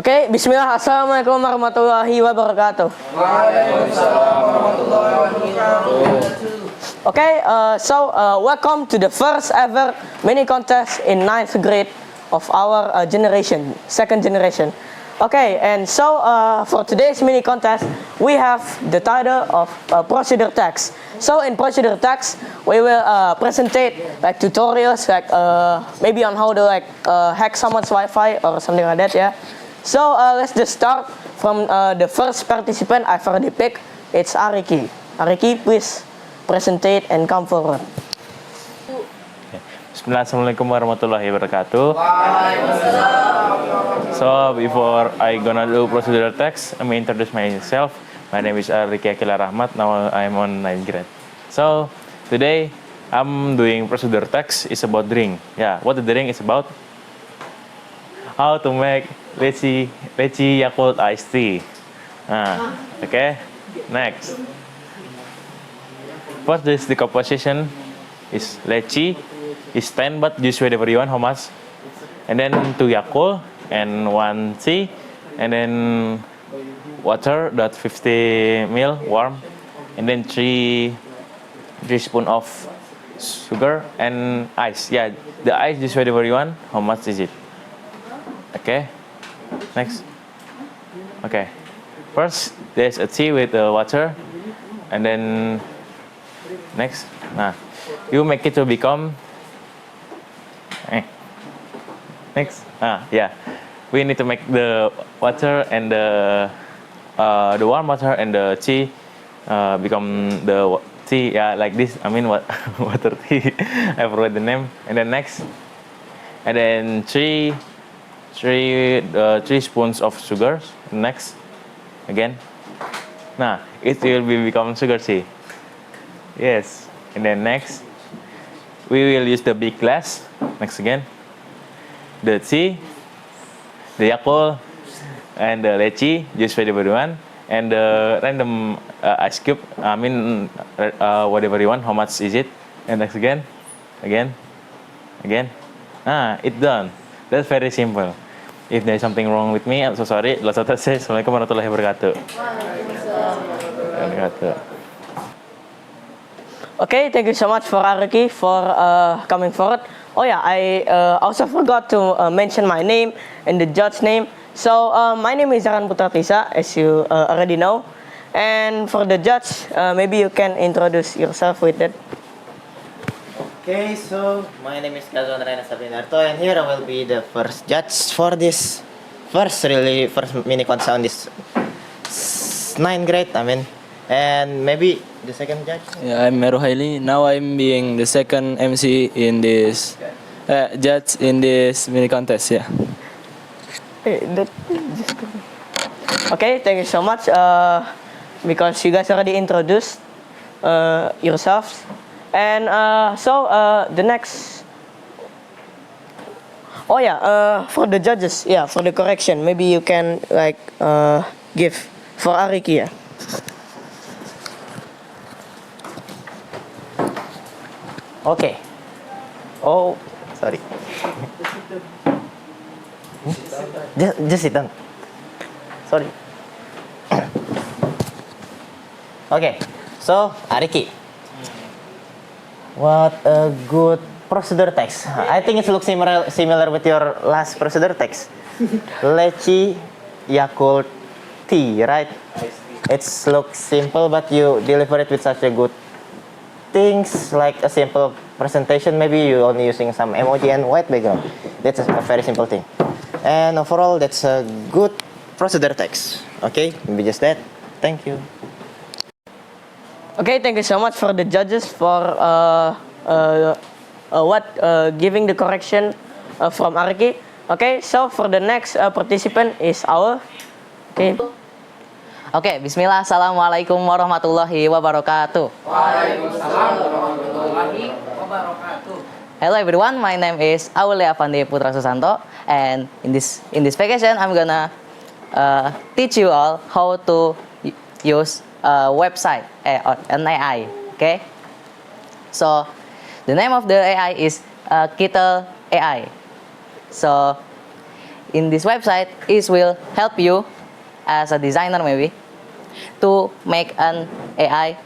Oke, bismillah. Assalamualaikum warahmatullahi wabarakatuh. Waalaikumsalam warahmatullahi wabarakatuh. Okay, welcome to the first ever mini contest in 9th grade of our generation, second generation. Okay, and for today's mini contest, we have the title of procedure text. So in procedure text, we will presentate like tutorials, like maybe on how to hack someone's Wi-Fi or something like that. Yeah. So let's just start from the first participant I've already picked. It's Ariki. Ariki, please presentate and come forward. Assalamualaikum warahmatullahi wabarakatuh. So before I gonna do procedural text, let me introduce myself. My name is Ariki Akila Rahmat. Now I'm on 9th grade. So today I'm doing procedural text. It's about drink. Yeah, what the drink is about? How to make Leci Yakult iced tea. Okay. Next. First, this the composition is leci is 10, but use whatever you want. How much? And then 2 Yakult and 1 tea, and then water that 50 ml warm, and then 3 spoon of sugar and ice. Yeah, the ice use whatever you want. How much is it? Okay. Next. Okay. First, there's a tea with water, and then next. Nah, you make it to become. Next. Yeah. We need to make the water and the warm water and the tea become the tea. Yeah, like this. I mean, what water tea? I forgot the name. And then next. And then 3 spoons of sugar. Next. Again. Nah, it will become sugar tea. Yes. And then next, we will use the big glass. Next again. The tea, the Yakult, and the leci, just whatever you want. And the random ice cube, I mean, whatever you want. How much is it? And next again. Again. It's done. That's very simple. If there's something wrong with me, I'm so sorry. Assalamualaikum warahmatullahi wabarakatuh. Okay, thank you so much for Ariki for coming forward. Oh yeah, I also forgot to mention my name and the judge name. So my name is Zaran Putra Tisa, as you already know. And for the judge, maybe you can introduce yourself with that. Okay, so my name is Kazwan Rena Sabinarto, and here I will be the first judge for this first mini contest on this 9th grade. And maybe the second judge. Yeah, I'm Meru Haili. Now I'm being the second MC in this judge in this mini contest. Yeah. Okay, thank you so much. Because you guys already introduced yourselves. And the next. Oh yeah, for the judges, yeah, for the correction, maybe you can give for Ariki. Yeah. Okay. Oh, sorry. Just sit down. Sorry. Okay. So, Ariki. What a good procedure text. I think it looks similar with your last procedure text. Leci Yakult tea, right? It looks simple, but you deliver it with such a good things, like a simple presentation. Maybe you only using some emoji and white background. That's a very simple thing. And overall, that's a good procedure text. Okay, maybe just that. Thank you. Okay, thank you so much for the judges for giving the correction from Ariki. Okay, so for the next participant is our. Okay. Oke, bismillah. Assalamualaikum warahmatullahi wabarakatuh. Waalaikumsalam warahmatullahi wabarakatuh. Hello everyone, my name is Aulia Avandi Putra Susanto, and in this vacation I'm gonna teach you all how to use a website or an AI. Okay, so the name of the AI is Kittle AI. So in this website is will help you as a designer maybe to make an AI,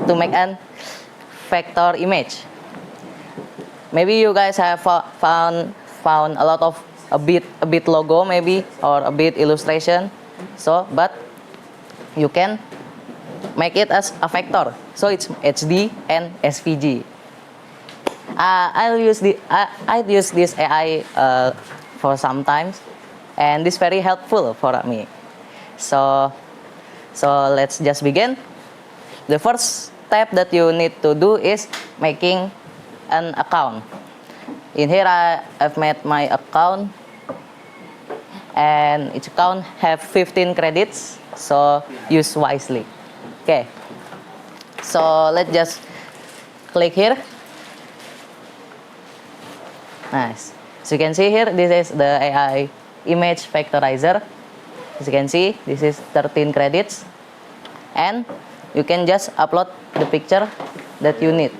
to make an vector image. Maybe you guys have found a lot of a bit logo maybe or a bit illustration. So but you can make it as a vector. So it's HD and SVG. I'll use this AI for some times, and this very helpful for me. So let's just begin. The first step that you need to do is making an account. In here I've made my account, and each account have 15 credits, so use wisely. Okay, so let's just click here. Nice. So you can see here, this is the AI image vectorizer. As you can see, this is 13 credits, and you can just upload the picture that you need.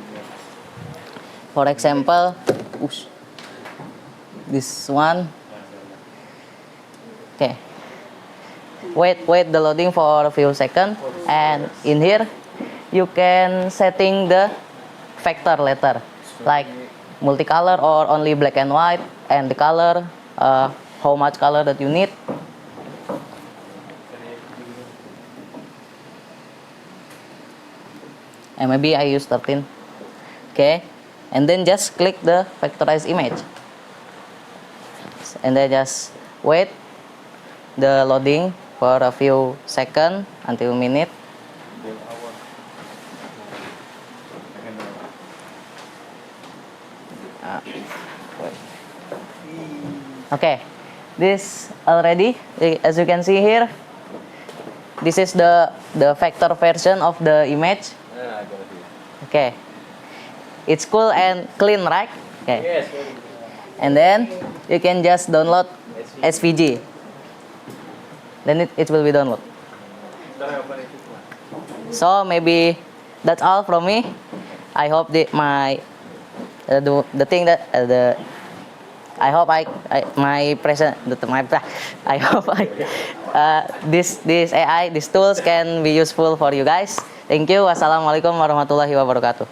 For example, this one. Okay. Wait the loading for a few seconds, and in here you can setting the vector letter like multicolor or only black and white, and the color, how much color that you need. And maybe I use 13. Okay, and then just click the vectorized image, and then just wait the loading for a few seconds until a minute. Okay, this already, as you can see here, this is the vector version of the image. Okay, it's cool and clean, right? Okay. And then you can just download SVG. Then it will be download. So maybe that's all from me. I hope the thing that I hope this AI, these tools can be useful for you guys. Thank you. Wassalamualaikum warahmatullahi wabarakatuh.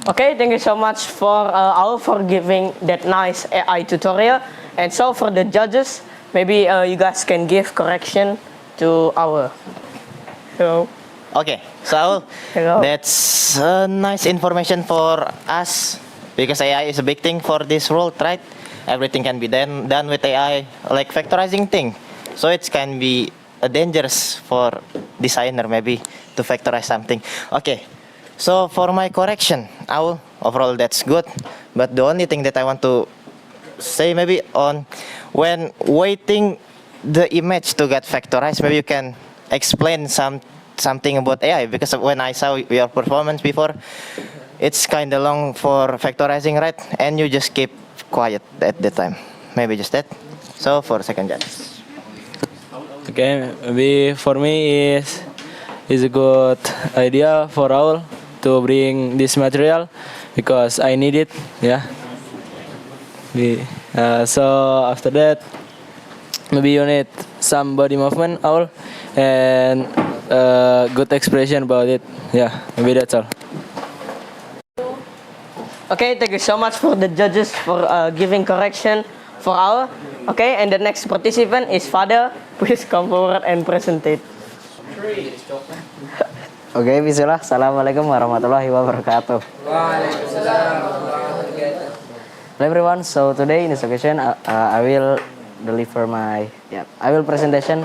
Okay, thank you so much for for giving that nice AI tutorial. And so for the judges, maybe you guys can give correction to our. So, Okay, so Hello. that's nice information for us because AI is a big thing for this world, right? Everything can be done with AI, like vectorizing thing. So it can be dangerous for designer maybe to vectorize something. Okay, so for my correction, overall that's good. But the only thing that I want to say maybe on when waiting the image to get vectorized, maybe you can explain something about AI, because when I saw your performance before, it's kind of long for vectorizing, right? And you just keep quiet at the time. Maybe just that. So for second judge. Okay, maybe for me is a good idea for Raul to bring this material because I need it. Yeah. So after that, maybe you need some body movement, Raul, and good expression about it. Yeah, maybe that's all. okay, thank you so much for the judges for giving correction for our. Okay, and the next participant is Father. Please come forward and present it. Oke, bismillah. Assalamualaikum warahmatullahi wabarakatuh. Hello everyone. So today in this occasion, I will deliver I will presentation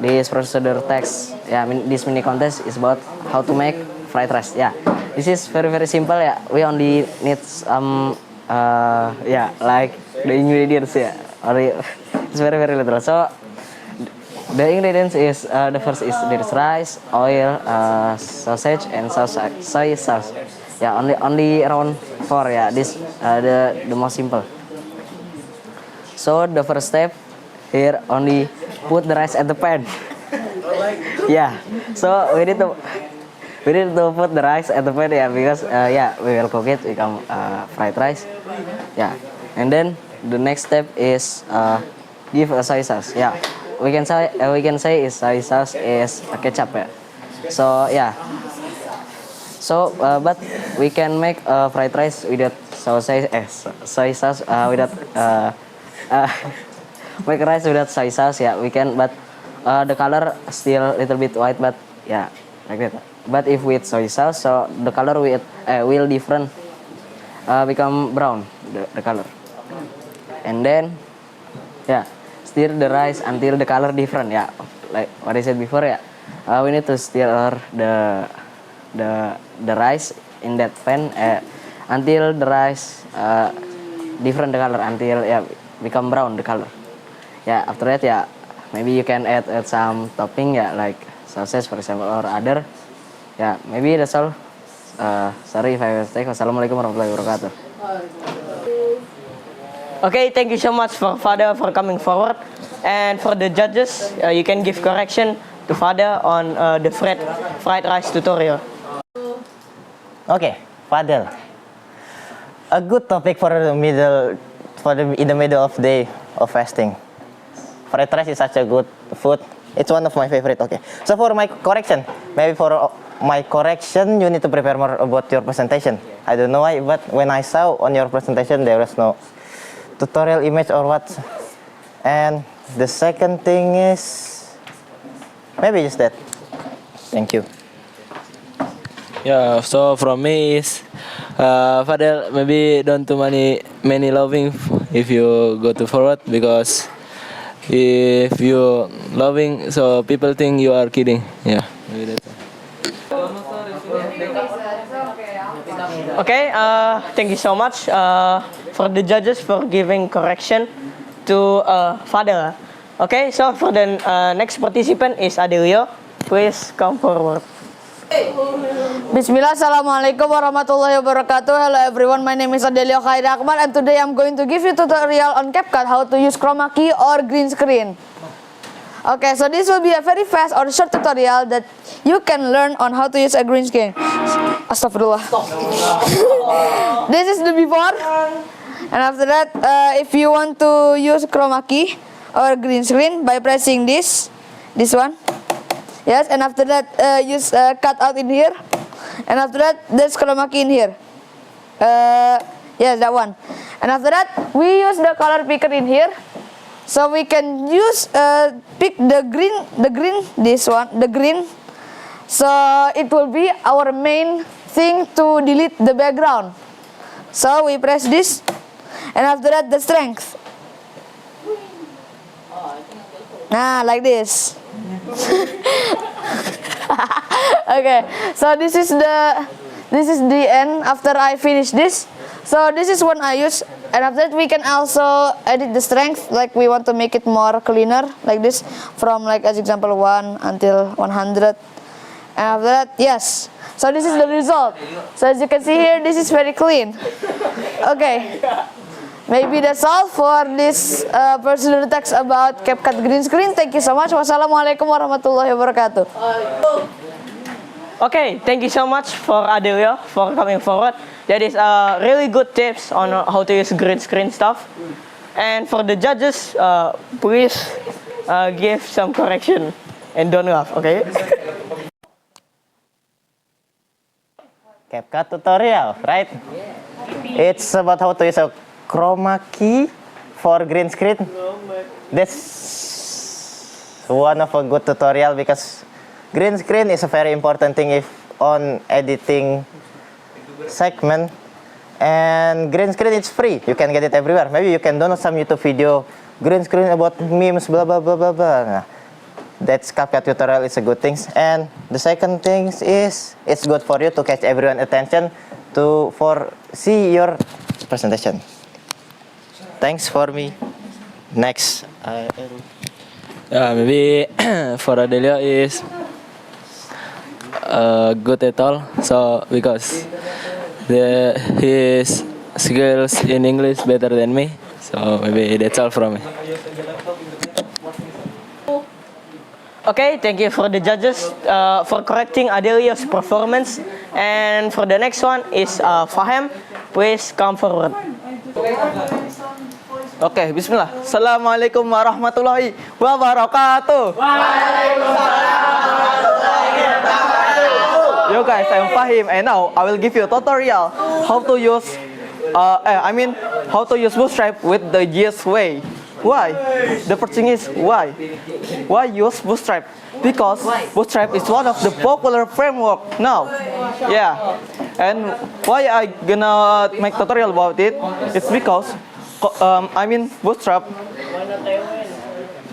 this procedure text. This mini contest is about how to make fried rice. This is very simple. We only need some like the ingredients. It's very little. So the ingredients is the first is there's rice, oil, sausage, and soy sauce. Only around 4. This the most simple. So the first step here, only put the rice at the pan. So we need to put the rice at the pan because we will cook it become fried rice. Yeah, and then the next step is give a soy sauce. Yeah, we can say is soy sauce is a ketchup. Yeah. So yeah. So but we can make fried rice without soy sauce without make rice without soy sauce. Yeah, we can, but the color still a little bit white, but yeah, like that. But if with soy sauce, so the color will different, become brown, the color. And then, yeah, stir the rice until the color different. Yeah, like what I said before. Yeah, we need to stir the rice in that pan until the rice different the color, until yeah become brown the color. Yeah, after that, yeah, maybe you can add some topping, yeah, like sauces for example or other. Yeah, maybe that's all. Sorry if I mistake. Wassalamualaikum warahmatullahi wabarakatuh. Okay, thank you so much for Father for coming forward, and for the judges, you can give correction to Father on the fried rice tutorial. Okay, Fadel. A good topic for in the middle of day of fasting. Fried rice is such a good food. It's one of my favorite. Okay. So for my correction, maybe for my correction, you need to prepare more about your presentation. I don't know why, but when I saw on your presentation, there was no tutorial image or what. And the second thing is maybe just that. Thank you. Yeah, so from me is Fadel, maybe don't too many loving if you go to forward, because if you loving, so people think you are kidding. Yeah, maybe that's all. Okay, thank you so much for the judges for giving correction to Fadel. Okay, so for the next participant is Adelio. Please come forward. Bismillah, Assalamualaikum warahmatullahi wabarakatuh. Hello everyone, my name is Adelio Khair Akmal, and today I'm going to give you tutorial on CapCut how to use chroma key or green screen. Okay, so this will be a very fast or short tutorial that you can learn on how to use a green screen. Astagfirullah. This is the before, and after that, if you want to use chroma key or green screen by pressing this one. Yes, and after that, use cut out in here, and after that, there's chroma key in here. Yes, that one. And after that, we use the color picker in here, so we can use pick the green, this one, the green. So it will be our main thing to delete the background. So we press this, and after that, the strength. Nah, like this. Okay, so this is the end after I finish this. So this is what I use, and after that we can also edit the strength, like we want to make it more cleaner, like this, from like as example 1 until 100, and after that, yes. So this is the result. So as you can see here, this is very clean. Okay. Maybe that's all for this procedure text about CapCut green screen. Thank you so much. Wassalamualaikum warahmatullahi wabarakatuh. Okay, thank you so much for Adelio for coming forward. That is really good tips on how to use green screen stuff. And for the judges, please give some correction and don't laugh, okay? CapCut tutorial, right? It's about how to use a chroma key for green screen. That's one of a good tutorial, because green screen is a very important thing if on editing segment. And green screen is free, you can get it everywhere. Maybe you can download some YouTube video, green screen about memes, blah blah blah blah blah. Nah, that's CapCut tutorial is a good thing. And the second thing is it's good for you to catch everyone's attention for see your presentation. Thanks for me. Next. Maybe for Adelio is good at all. So because his skills in English better than me. So maybe that's all from me. Okay, thank you for the judges for correcting Adelio's performance. And for the next one is Faham. Please come forward. Oke, bismillah. Assalamualaikum warahmatullahi wabarakatuh. Yo guys, I'm Fahim and now I will give you a tutorial how to use how to use Bootstrap with the easiest way. Why? The first thing is why? Why use Bootstrap? Because Bootstrap is one of the popular framework now. Yeah. And why I gonna make tutorial about it? It's because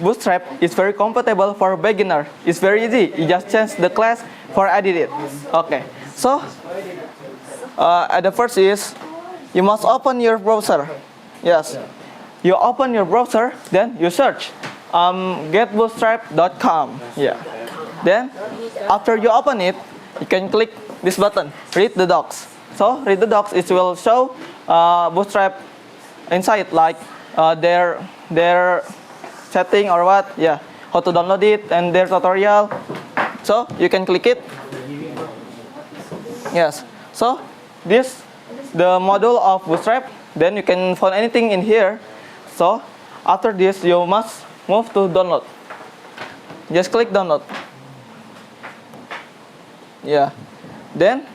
Bootstrap is very compatible for beginner. It's very easy. You just change the class for edit it. Okay. So the first is you must open your browser. Yes. You open your browser, then you search getbootstrap.com. Yeah. Then after you open it, you can click this button, read the docs. So read the docs. It will show Bootstrap inside, like their setting or what. Yeah. How to download it and their tutorial. So you can click it. Yes. So this the module of Bootstrap. Then you can find anything in here. So after this, you must move to download. Just click download. Yeah. Then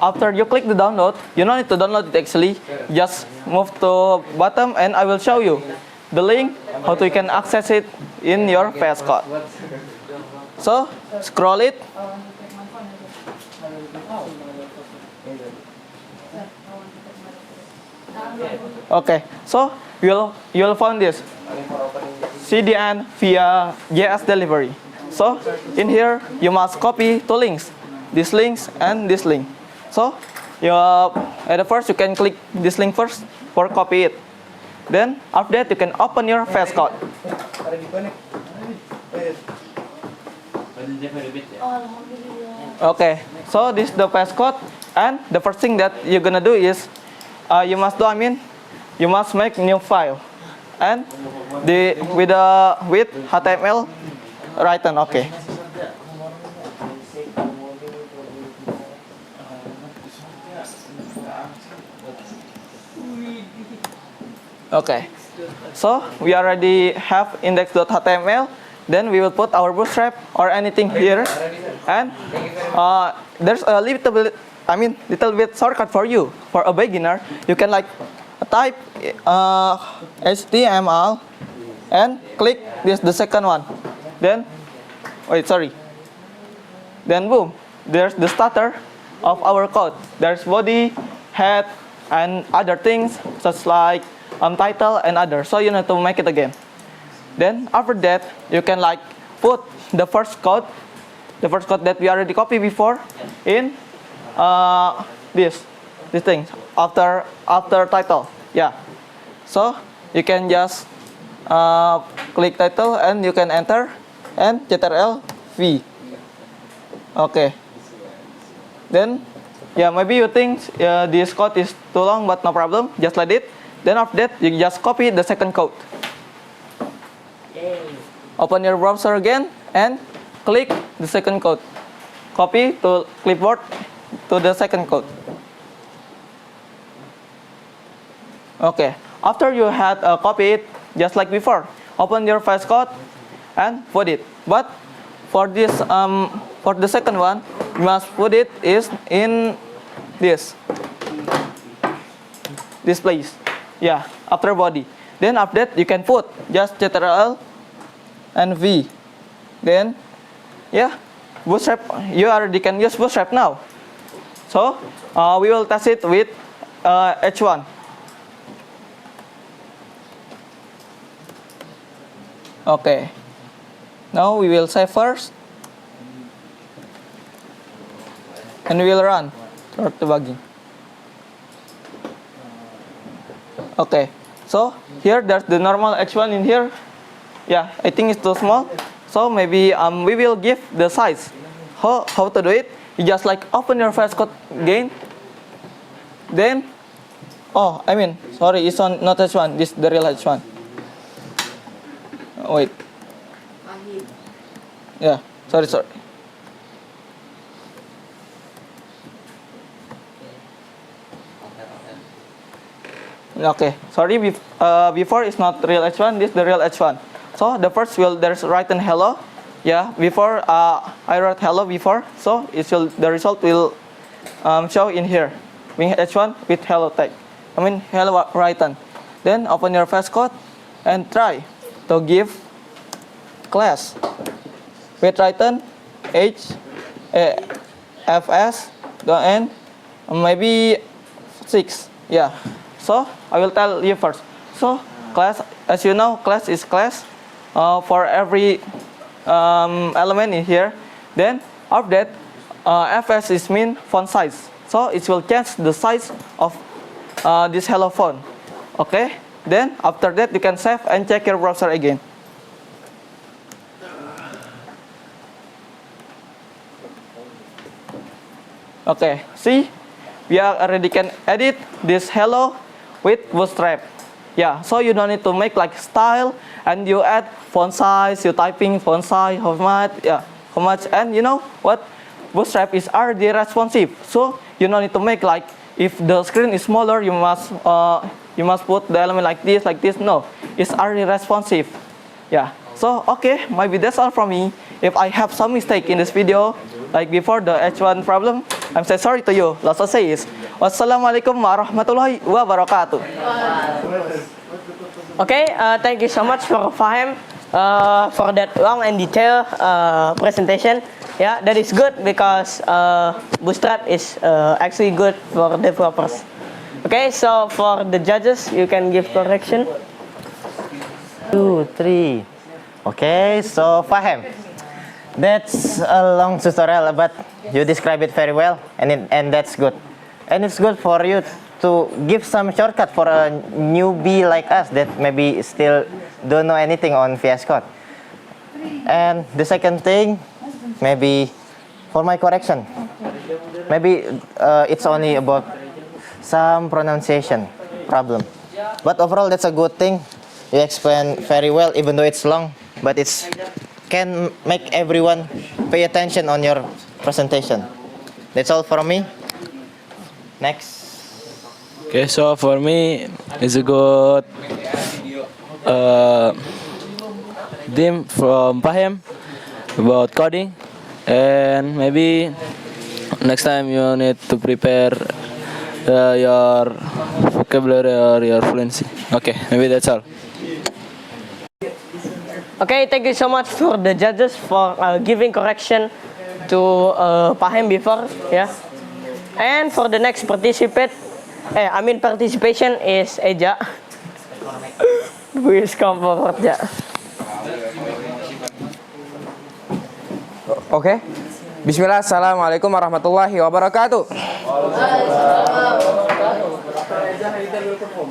after you click the download, you don't need to download it actually. Just move to bottom and I will show you the link how you can access it in your VS Code. So scroll it. Okay, so you'll find this CDN via JS delivery. So in here you must copy two links, this link and this link. So at the first you can click this link first for copy it. Then after that you can open your VS Code. Okay, so this is the VS Code, and the first thing that you're gonna do is you must make new file, and with HTML written. Okay. Okay, so we already have index.html. Then we will put our Bootstrap or anything here, and there's a little bit shortcut for you. For a beginner, you can like type HTML and click the second one. Then Then boom, there's the starter of our code. There's body, head, and other things such like title and others. So you need to make it again. Then after that, you can like put the first code that we already copied before in this thing after title. Yeah. So you can just click title and you can enter and Ctrl V. Okay. Then maybe you think this code is too long, but no problem. Just let it. Then after that, you just copy the second code. Open your browser again and click the second code. Copy to clipboard to the second code. Okay. After you had copied it, just like before, open your VS Code and put it. But for this, for the second one, you must put it in this place. Yeah, after body. Then after that, you can put just Ctrl and V. Then, Bootstrap, you already can use Bootstrap now. So, we will test it with H1. Okay. Now we will save first. And we will run start debugging. Okay. So, here there's the normal H1 in here. Yeah, I think it's too small. So maybe we will give the size. How to do it? You just like open your VS Code again. Then, sorry, it's on not H1. This is the real H1. Wait. Yeah, sorry. Okay, sorry, before is not real H1, this is the real H1. So the first there's written hello. Yeah, before I wrote hello before, so the result will show in here. Being H1 with hello tag. Hello written. Then open your VS Code and try to give class with written FS and maybe 6. Yeah. So I will tell you first. So class, as you know, class is class for every element in here. Then after that, FS is mean font size. So it will change the size of this hello font. Okay. Then after that you can save and check your browser again. Okay. See, we already can edit this hello with Bootstrap. Yeah, so you don't need to make like style and you add font size, you typing font size, how much, and you know what? Bootstrap is already responsive, so you don't need to make like if the screen is smaller, you must put the element like this. No, it's already responsive. Yeah. So okay, maybe that's all from me. If I have some mistake in this video, like before the H1 problem, I'm so sorry to you. Let's say is wassalamualaikum warahmatullahi wabarakatuh. Okay, thank you so much for Fahim for that long and detailed presentation. Yeah, that is good because Bootstrap is actually good for developers. Okay, so for the judges, you can give correction. 2, 3. Okay, so Fahim, that's a long tutorial, but you describe it very well, and that's good. And it's good for you to give some shortcut for a newbie like us that maybe still don't know anything on VS Code. And the second thing, maybe for my correction, maybe it's only about some pronunciation problem. But overall, that's a good thing. You explain very well, even though it's long, but it's can make everyone pay attention on your presentation. That's all from me. Next. Okay, so for me, it's a good theme from Fahim about coding, and maybe next time you need to prepare your vocabulary or your fluency. Okay, maybe that's all. Okay, thank you so much for the judges for giving correction to Fahim before. Yeah, and for the next participation is Eja. Please come forward, ja. Okay. Bismillah, assalamualaikum warahmatullahi wabarakatuh.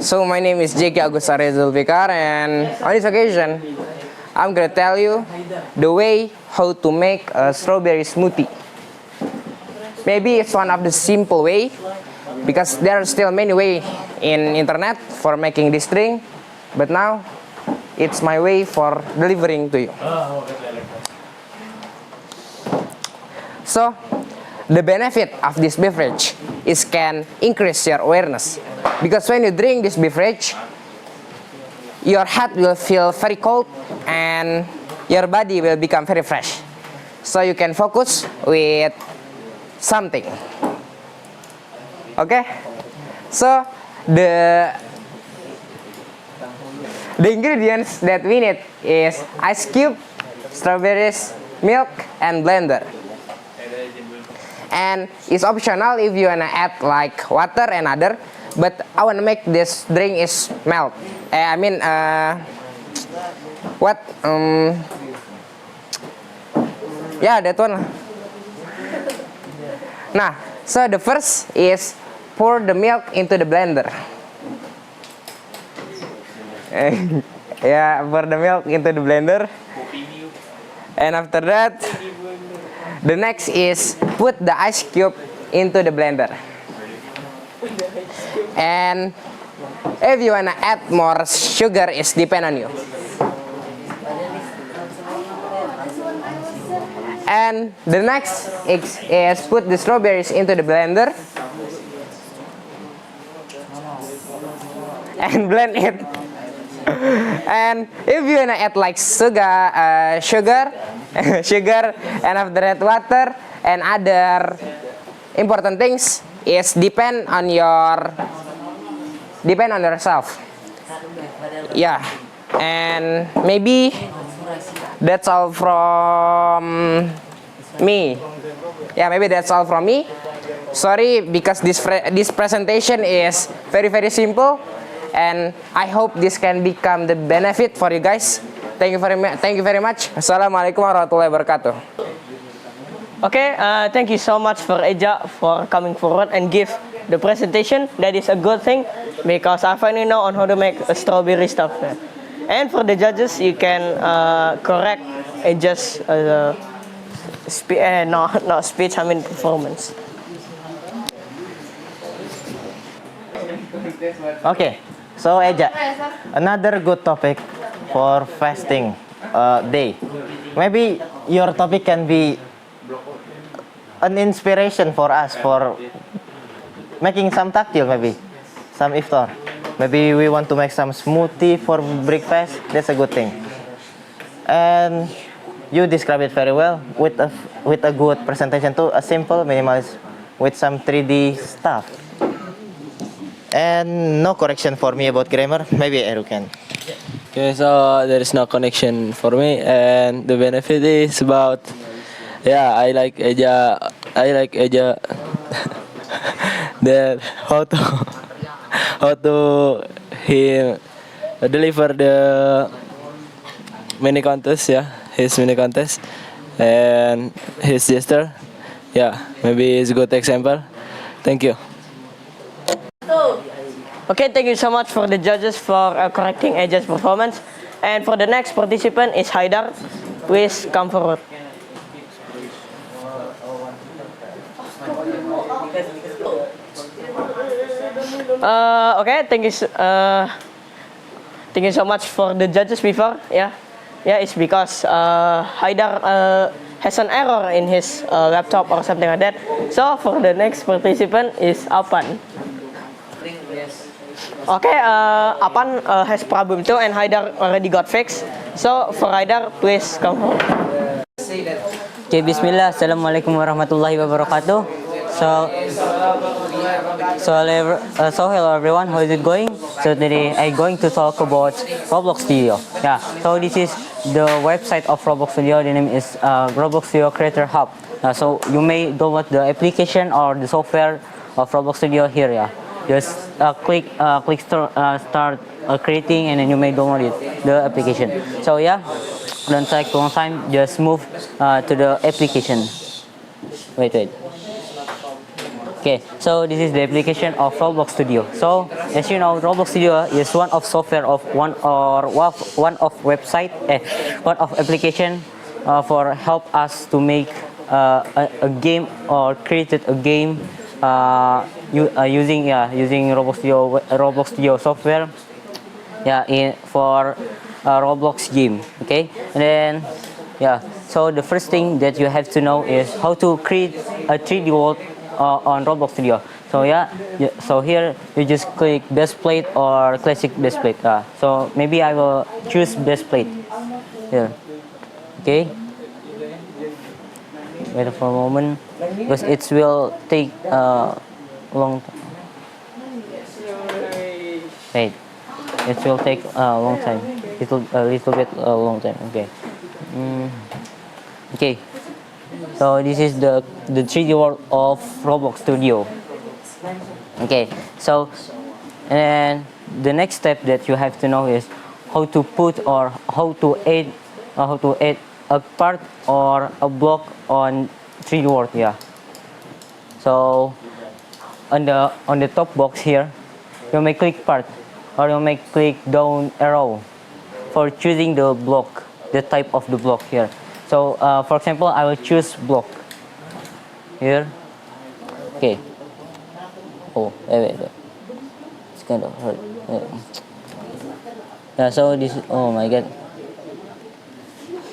So my name is J.K. Agustari Zulfikar, and on this occasion, I'm gonna tell you the way how to make a strawberry smoothie. Maybe it's one of the simple way, because there are still many ways in internet for making this drink, but now it's my way for delivering to you. So, the benefit of this beverage is can increase your awareness, because when you drink this beverage, your heart will feel very cold and your body will become very fresh. So you can focus with something. Okay? So the ingredients that we need is ice cube, strawberries, milk, and blender. And it's optional if you wanna add like water and other, but I wanna make this drink is melt. Yeah, that one. Nah, so the first is pour the milk into the blender. Yeah, pour the milk into the blender. And after that, the next is put the ice cube into the blender. And if you wanna add more sugar, it's depend on you. And the next is put the strawberries into the blender. and blend it. And if you wanna add like sugar, and after that water and other important things is depend on yourself. Yeah, and maybe that's all from me. Yeah, maybe that's all from me. Sorry because this presentation is very simple, and I hope this can become the benefit for you guys. Thank you very much. Assalamualaikum warahmatullahi wabarakatuh. Okay, thank you so much for Eja for coming forward and give the presentation. That is a good thing because I finally know on how to make a strawberry stuff. And for the judges, you can correct Eja's not speech, I mean performance. Okay, so Eja, another good topic for fasting day. Maybe your topic can be an inspiration for us for making some takjil, maybe some iftar. Maybe we want to make some smoothie for breakfast. That's a good thing. And you describe it very well with a good presentation too. A simple, minimalist with some 3D stuff. And no correction for me about grammar. Maybe Eru can. Okay, so there is no connection for me, and the benefit is about, yeah, I like Eja, that how to he deliver the mini contest, yeah, his mini contest, and his gesture, yeah, maybe it's a good example. Thank you. Okay, thank you so much for the judges for correcting Eja's performance. And for the next participant is Haidar. Please come forward. Okay, thank you so much for the judges before. Yeah, it's because Haidar has an error in his laptop or something like that. So for the next participant is Apan. Okay, Apan has problem too, and Haidar already got fixed. So for Haidar, please come forward. Okay, Bismillah. Assalamualaikum warahmatullahi wabarakatuh. So hello everyone. How is it going? So today I'm going to talk about Roblox Studio. Yeah. So this is the website of Roblox Studio. The name is Roblox Studio Creator Hub. So you may download the application or the software of Roblox Studio here. Yeah. Just click start creating, and then you may download it, the application. So yeah, don't take too long time. Just move to the application. Wait. Okay, so this is the application of Roblox Studio. So as you know, Roblox Studio is one of software of one of application for help us to make a game or created a game using Roblox Studio software. For Roblox game. Okay, and then so the first thing that you have to know is how to create a 3D world on Roblox Studio. So here you just click best plate or classic best plate. So maybe I will choose best plate here. Okay, wait for a moment because it will take long time. Wait, it will take a long time. A little bit long time. Okay. Okay. So this is the 3D world of Roblox Studio. Okay. So and the next step that you have to know is how to put or how to add a part or a block on 3D world. Yeah. So on the top box here, you may click part or you may click down arrow for choosing the block, the type of the block here. So for example, I will choose block here. Okay. Oh, wait. It's kind of hard. Yeah. So this. Oh my God.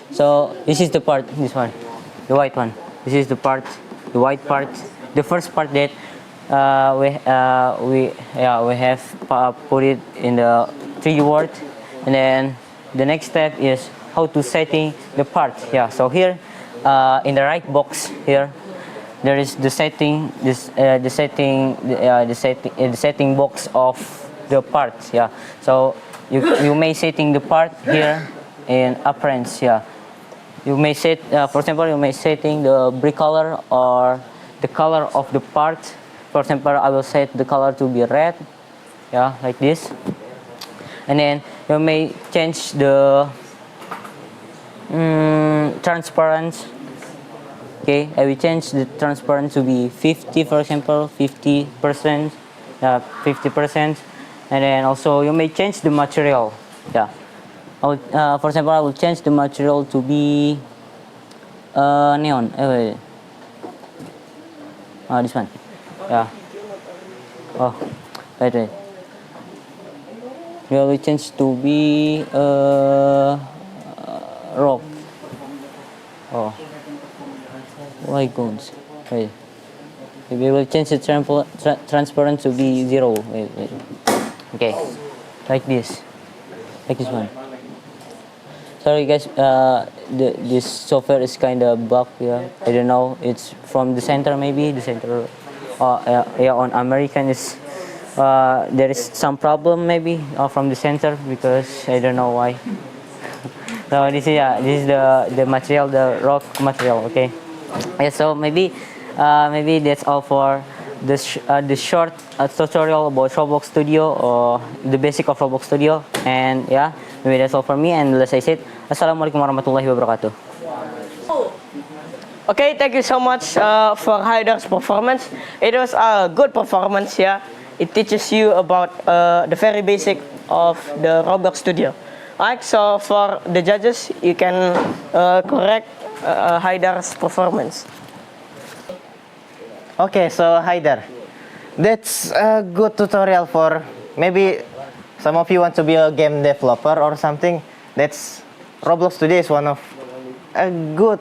So this is the part. This one, the white one. This is the part, the white part. The first part that we have put it in the 3D world, and then the next step is how to setting the part. Yeah, so here in the right box here, there is the setting the setting box of the parts. Yeah, so you may setting the part here in appearance. Yeah, you may set for example, you may setting the brick color or the color of the part. For example, I will set the color to be red. Yeah, like this. And then you may change the transparency. Okay, I will change the transparency to be 50, for example, 50%, 50%, and then also you may change the material. Yeah, for example, I will change the material to be neon. This one. Yeah. Oh, wait. We will change to be rock. Oh, why goes? Wait. We will change the transparent to be 0. Wait. Okay, like this one. Sorry guys, this software is kind of bug. Yeah, I don't know. It's from the center maybe. The center, on American is there is some problem maybe from the center because I don't know why. So this is the material, the rock material. Okay. Yeah. So maybe that's all for the short tutorial about Roblox Studio or the basic of Roblox Studio. And yeah, maybe that's all for me. And as I said, Assalamualaikum warahmatullahi wabarakatuh. Okay, thank you so much for Haidar's performance. It was a good performance, yeah. It teaches you about the very basic of the Roblox Studio. Alright, so for the judges, you can correct Haidar's performance. Okay, so Haidar, that's a good tutorial for maybe some of you want to be a game developer or something. That's Roblox Studio is one of a good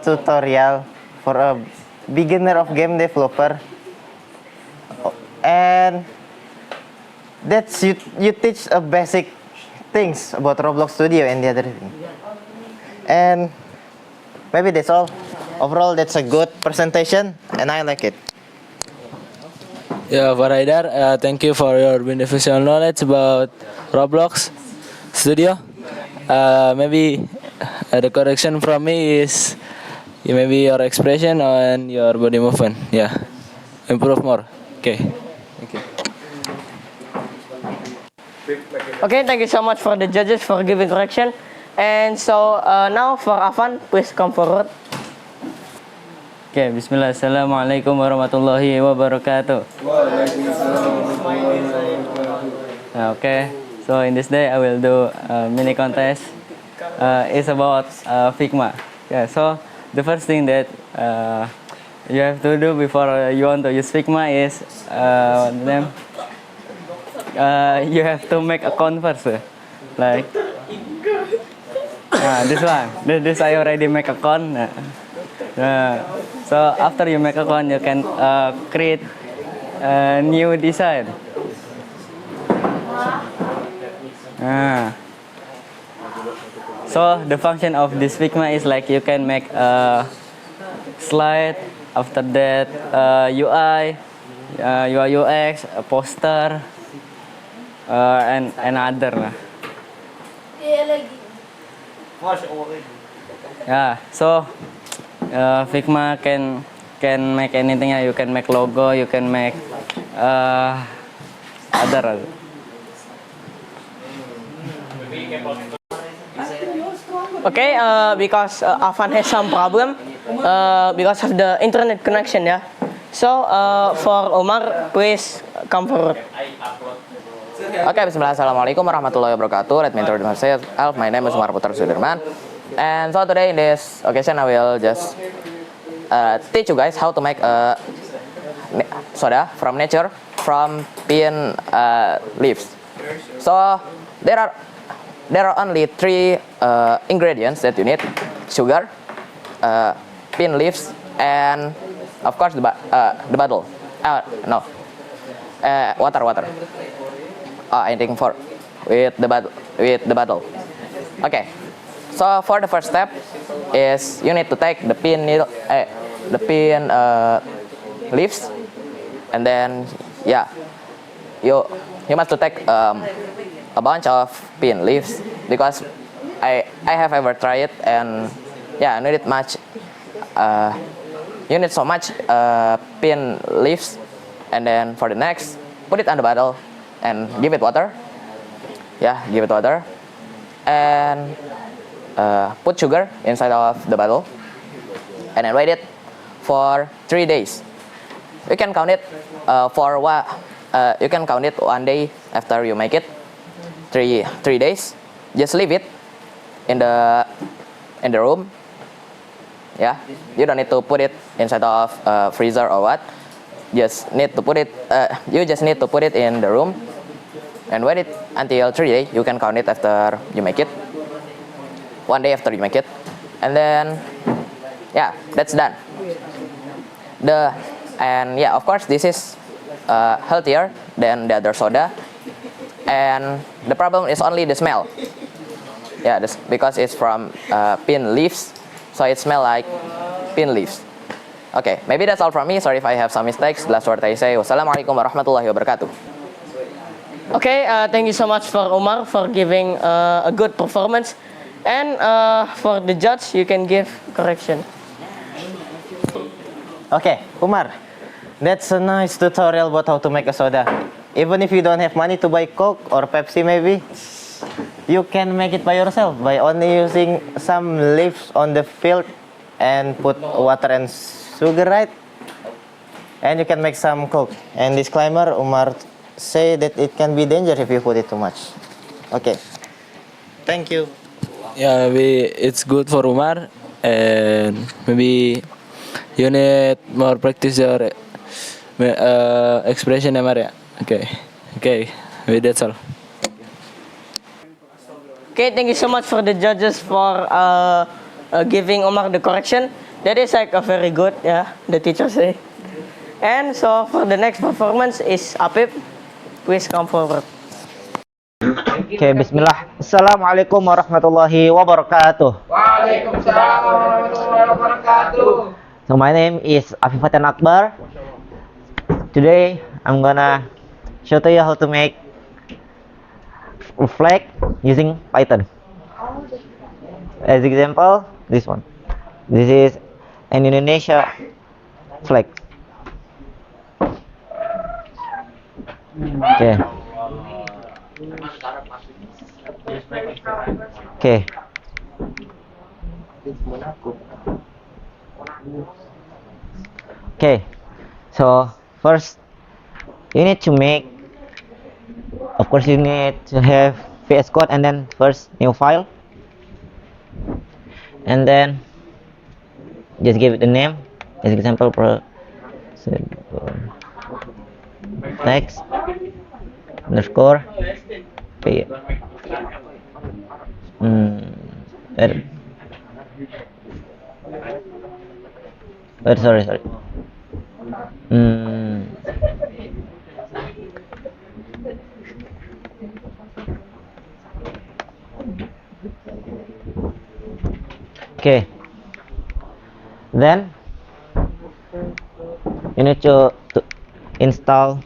tutorial for a beginner of game developer, and that's you teach a basic things about Roblox Studio and the other thing. And maybe that's all. Overall, that's a good presentation, and I like it. Yeah, for Haidar, thank you for your beneficial knowledge about Roblox Studio. Maybe the correction from me is maybe your expression and your body movement. Yeah, improve more. Okay. Thank you. Okay, thank you so much for the judges for giving correction. And so now for Afan, please come forward. Okay, bismillah. Assalamualaikum warahmatullahi wabarakatuh. Okay, so in this day I will do a mini contest. It's about Figma. Yeah, so the first thing that you have to do before you want to use Figma is you have to make a converse. Like this one. This I already make a con. So after you make a con, you can create a new design. So the function of this Figma is like you can make a slide. After that, UI, UI UX, a poster, and other. Yeah. So Figma can make anything. You can make logo. You can make other. Okay, because Afan has some problem because of the internet connection, yeah. So for Omar, please come forward. Okay, bismillah. Assalamualaikum warahmatullahi wabarakatuh. Let me introduce myself. My name is Umar Putra Sudirman. And so today in this occasion, I will just teach you guys how to make a soda from nature from pine leaves. So there are only 3 ingredients that you need: sugar, pine leaves, and of course the bottle. No. Water. I think for with the bottle. Okay. So for the first step is you need to take the pin needle, the pin leaves, and then you must to take a bunch of pin leaves because I have ever tried it and I needed much. You need so much pin leaves, and then for the next, put it on the bottle and give it water. Give it water, and put sugar inside of the bottle, and then wait it for 3 days. You can count it you can count it 1 day after you make it. 3 days. Just leave it in the room. You don't need to put it inside of freezer or what. Just need to put it. You just need to put it in the room and wait it until 3 days. You can count it after you make it. 1 day after you make it, and then that's done. Of course this is healthier than the other soda, and the problem is only the smell. Because it's from pin leaves, so it smells like pin leaves. Okay, maybe that's all from me. Sorry if I have some mistakes. Last word I say, wassalamualaikum warahmatullahi wabarakatuh. Okay, thank you so much for Umar for giving a good performance, and for the judge you can give correction. Okay, Umar, that's a nice tutorial about how to make a soda. Even if you don't have money to buy Coke or Pepsi maybe, you can make it by yourself by only using some leaves on the field and put water and sugar, right? And you can make some Coke. And disclaimer, Umar say that it can be dangerous if you put it too much. Okay, thank you. Yeah, maybe it's good for Umar, and maybe you need more practice your expression, Umar. Yeah. Okay, maybe that's all. Okay, thank you so much for the judges for giving Omar the correction. That is like a very good, the teacher say. And so for the next performance is Apip. Please come forward. Okay, bismillah. Assalamualaikum warahmatullahi wabarakatuh. Waalaikumsalam warahmatullahi wabarakatuh. So my name is Afifatan Akbar. Today I'm gonna show to you how to make a flag using Python. As example, this one. This is an Indonesia flag. Okay. Okay. Okay. So first, you need to make. Of course, you need to have VS Code and then first new file, and then just give it a name. As example, text underscore p. Sorry. Okay. Then you need to install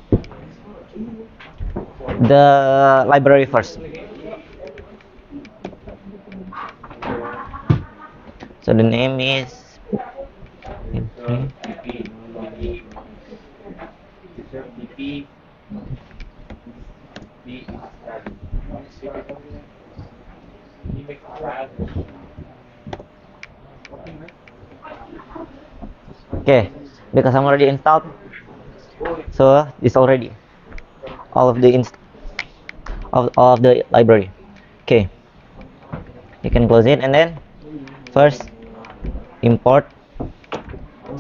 the library first. So the name is okay, because I'm already installed, so it's already all of the all of the library. Okay, you can close it, and then first import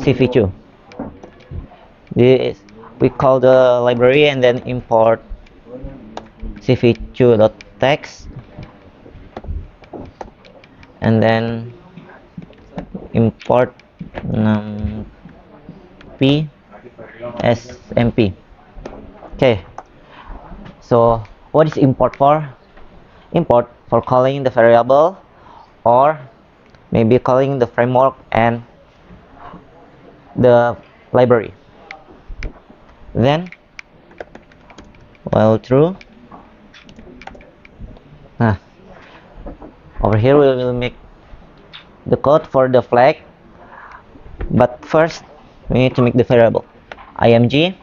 cv2. This we call the library, and then import cv2.text, and then import numpy SMP. Okay, so what is import for? Import for calling the variable or maybe calling the framework and the library. Then while true, over here we will make the code for the flag, but first we need to make the variable img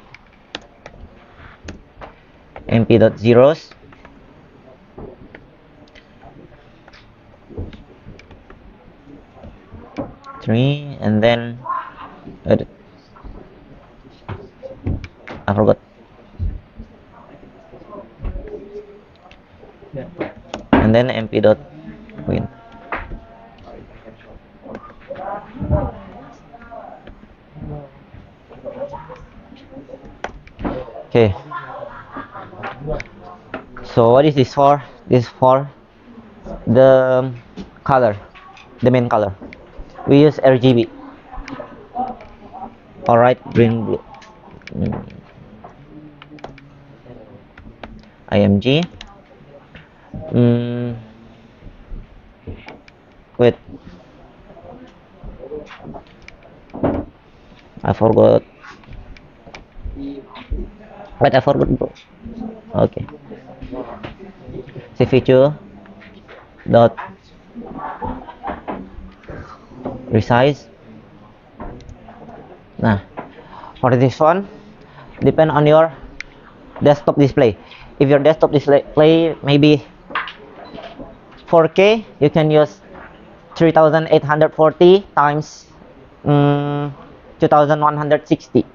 mp.zeros three, and then I forgot. And then mp.win. Okay. So what is this for? This is for the color, the main color. We use RGB. Alright, green, blue. IMG. Wait, I forgot. Wait, I forgot, bro. Okay. cv2 dot resize. Nah, for this one, depend on your desktop display. If your desktop display maybe 4K, you can use 3840 times 2160.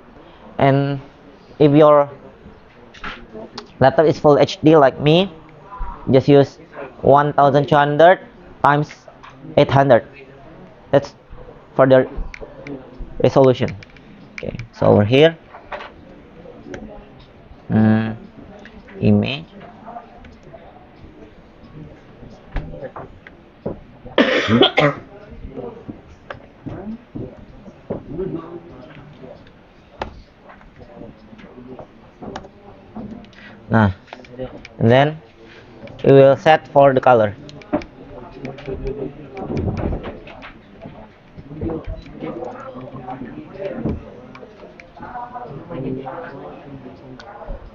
And if your laptop is full HD like me, just use 1200 times 800. That's for the resolution. Okay, so over here, image. Nah, and then we will set for the color.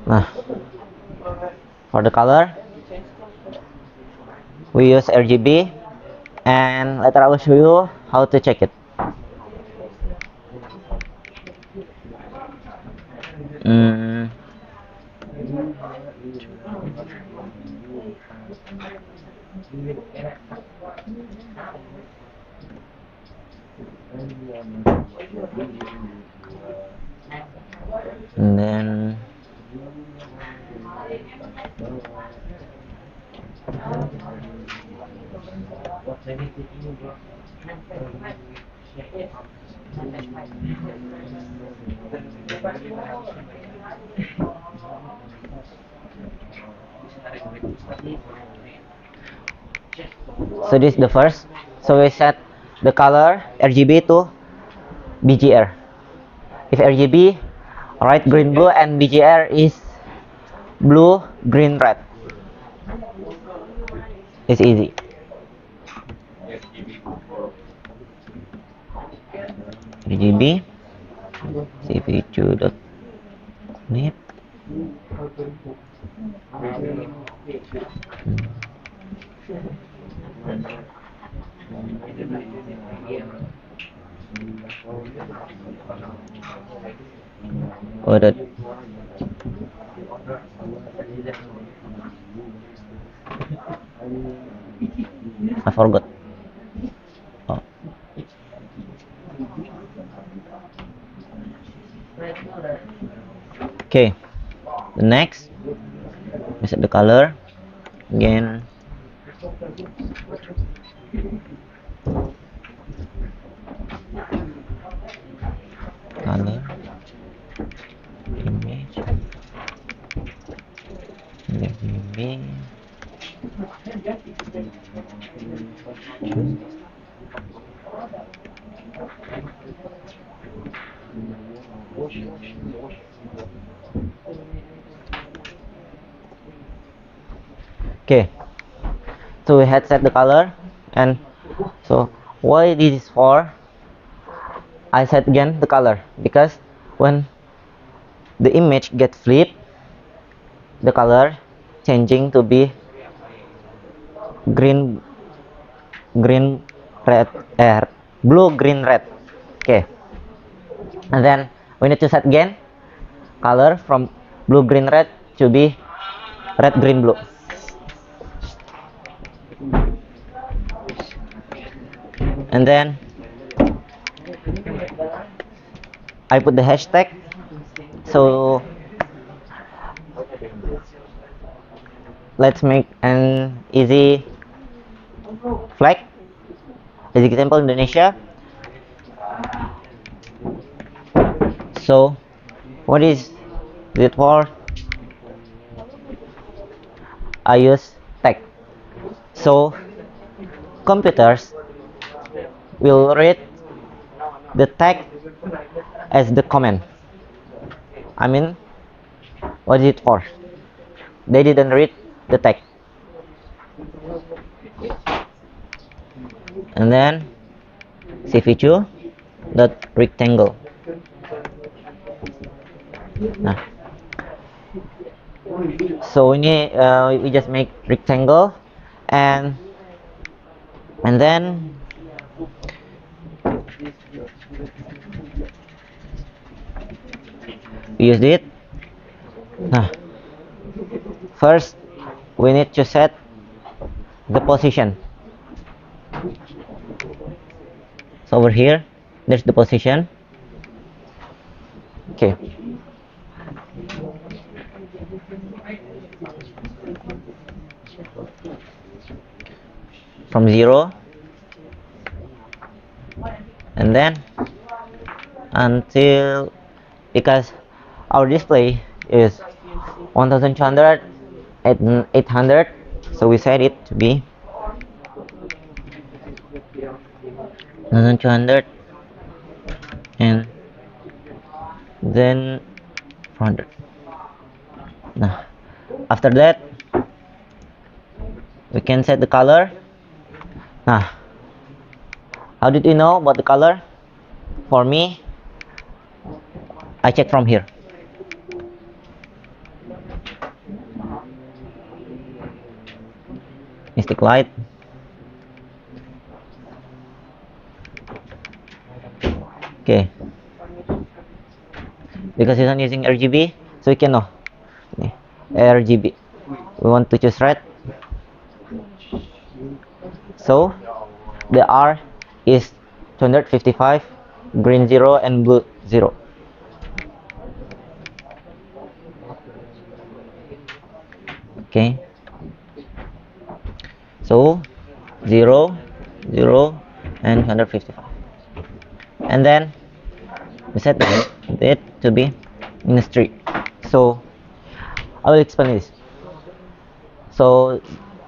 Nah, for the color we use RGB, and later I will show you how to check it. And then so this is the first. So we set the color RGB to BGR. If RGB, right, green, blue, and BGR is blue, green, red. It's easy. RGB cv2.net. That I forgot. Oh. Okay, the next we set the color again. Color, image, RGB, Okay, so we had set the color, and so why this is for, I set again the color, because when the image gets flipped, the color changing to be green, red, blue, green, red. Okay, and then we need to set again color from blue, green, red to be red, green, blue. And then I put the hashtag, so let's make an easy flag. As example, Indonesia. So what is it for? I use tag. So computers will read the tag as the comment. I mean, what is it for? They didn't read the tag. And then cv2 dot rectangle. Nah. So we just make rectangle, and then we use it. Nah, first we need to set the position. So over here, there's the position. Okay. From 0, and then until, because our display is 1200 and 800, so we set it to be 1200 and then 400. Nah, after that we can set the color. Nah, how did you know about the color? For me, I check from here. Mystic light. Okay, because it's not using RGB, so we can know RGB. We want to choose red, so the R is 255, green 0 and blue 0. Okay, so 0, 0 and 155, and then we set it to be -3. So I will explain this. So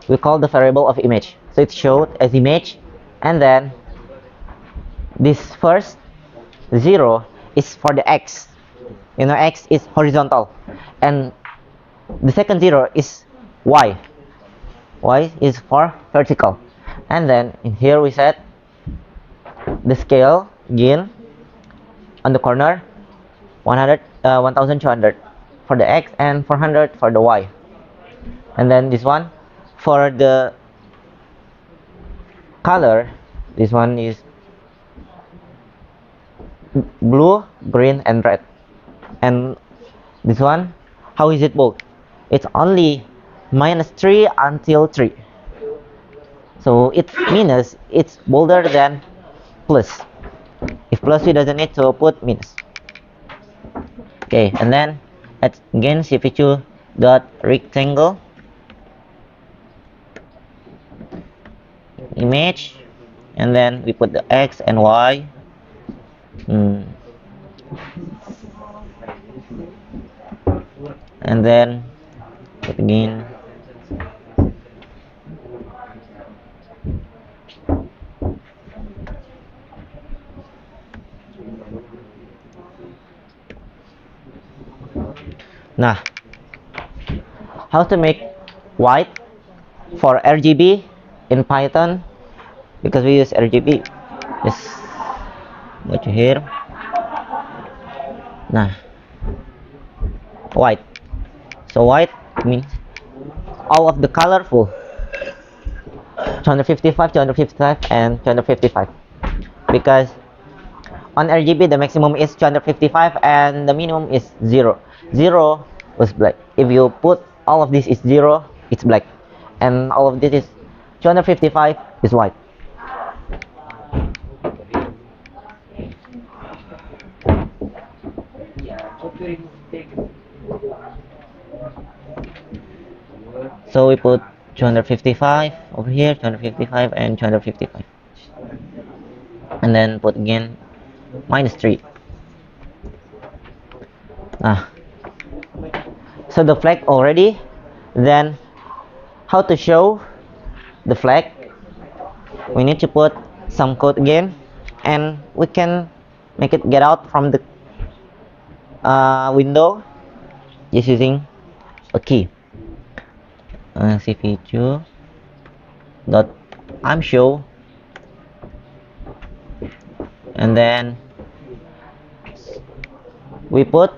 we call the variable of image, so it's showed as image, and then this first 0 is for the X. You know, X is horizontal, and the second 0 is Y. Y is for vertical, and then in here we set the scale gain on the corner 1200 for the X and 400 for the Y, and then this one for the color, this one is blue, green and red, and this one, how is it bold? It's only -3 until 3, so it's minus, it's bolder than plus. If plus, we doesn't need to put minus. Okay, and then let's again cv2 dot rectangle image, and then we put the X and Y. And then put again Nah, how to make white for RGB in Python, because we use RGB. Just go to here. Nah, white. So white means all of the colorful. 255, 255, and 255. Because on RGB the maximum is 255 and the minimum is 0. 0 was black. If you put all of this is 0, it's black. And all of this is 255 is white. So we put 255 over here, 255 and 255. And then put again -3. So the flag already. Then how to show the flag? We need to put some code again, and we can make it get out from the window just using a key. cv2 dot I'm show, and then we put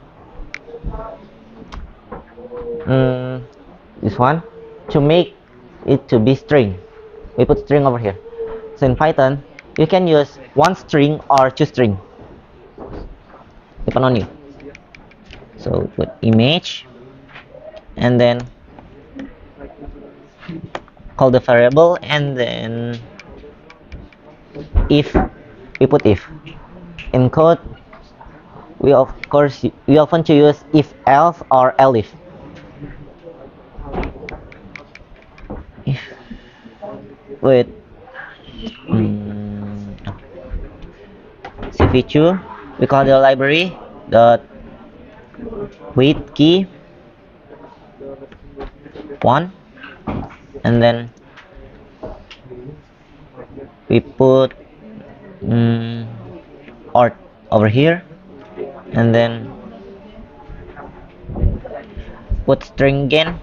this one to make it to be string. We put string over here. So in Python you can use one string or two string, depend on you. So put image, and then call the variable, and then if we put if. In code we often to use if else or elif. If with cv2 we call the library dot wait key 1, and then we put art over here, and then put string again,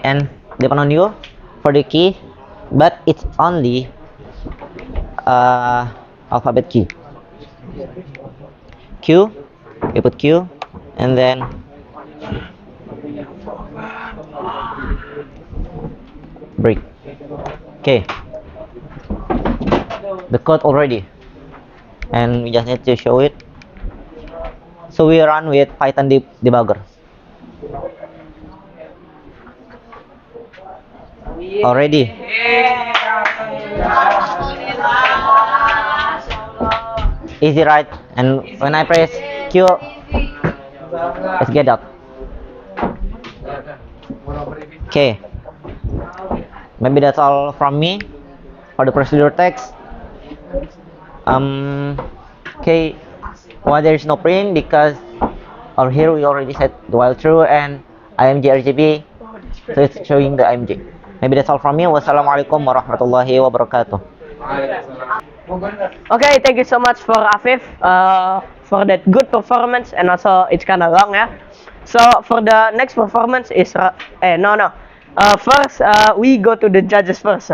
and depend on you for the key, but it's only alphabet key. Q, we put Q, and then break. Okay, the code already, and we just need to show it. So we run with Python debugger. Already. Easy, right? And when I press Q, let's get out. Okay, maybe that's all from me for the procedure text. Okay, why there is no print? Because over here we already set the while true and IMG RGB, so it's showing the IMG. Maybe that's all from me. Wassalamualaikum warahmatullahi wabarakatuh. Okay, thank you so much for Afif for that good performance, and also it's kind of long, yeah. So for the next performance is first we go to the judges first.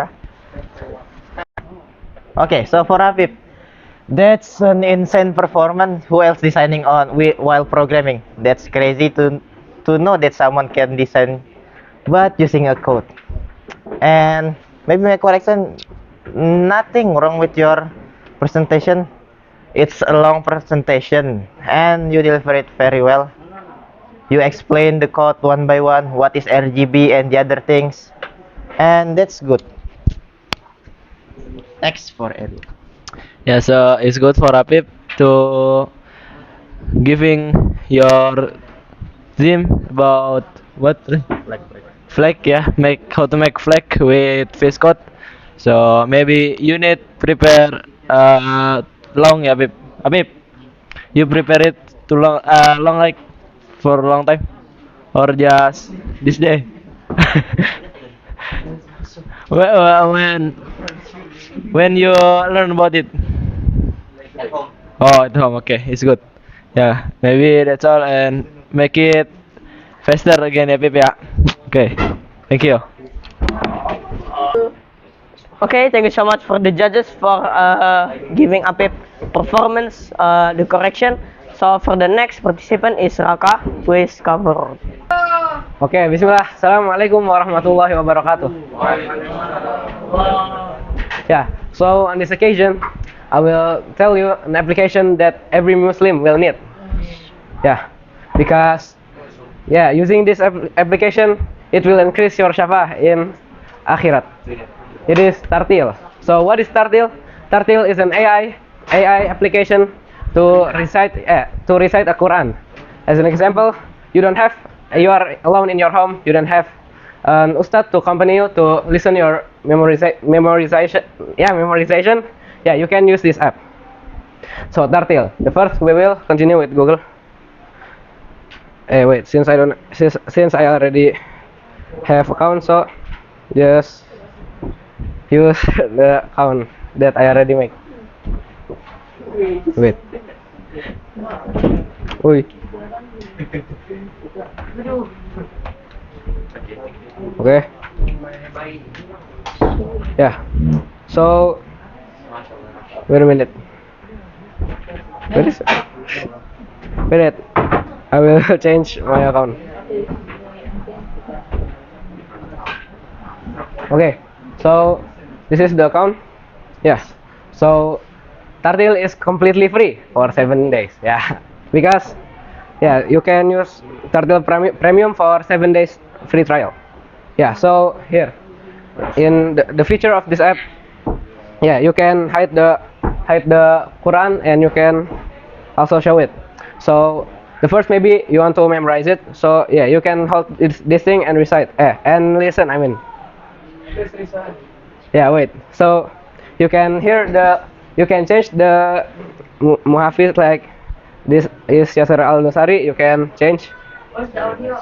Okay, so for Afif, that's an insane performance. Who else designing on while programming? That's crazy to know that someone can design but using a code. And maybe my correction, nothing wrong with your presentation. It's a long presentation and you deliver it very well. You explain the code one by one, what is RGB and the other things, and that's good. Thanks for it. Yeah, so it's good for Apip to giving your team about what flag, yeah, how to make flag with face code. So maybe you need prepare long, yeah, Apip, you prepare it too long, like for a long time, or just this day. when you learn about it. Oh, at home. Okay, it's good. Yeah, maybe that's all, and make it faster again ya Pip ya. Okay, thank you. Okay, thank you so much for the judges for giving Apip performance the correction. So for the next participant is Raka, please cover. Okay, bismillah. Assalamualaikum warahmatullahi wabarakatuh. Yeah, so on this occasion, I will tell you an application that every Muslim will need. Yeah, because using this application, it will increase your shafa'ah in akhirat. It is Tartil. So what is Tartil? Tartil is an AI application to recite a Quran. As an example, you are alone in your home. You don't have an ustad to accompany you to listen your memorization. Yeah, you can use this app. So Tartil. The first we will continue with Google. Wait, since I already have account, so just use the account that I already make. Wait. Ui. Okay. Yeah. So wait a minute. Wait a minute. I will change my account. Okay. So this is the account. Yes. So Tartil is completely free for 7 days. Yeah. Because you can use Tartil Premium for 7 days free trial. Yeah. So here in the feature of this app, you can hide the Quran and you can also show it. So the first, maybe you want to memorize it. So you can hold this thing and recite and listen. I mean. Yeah, wait. So you can change the muhafiz, like this is Yasser Al-Nusari. You can change. What's the audio?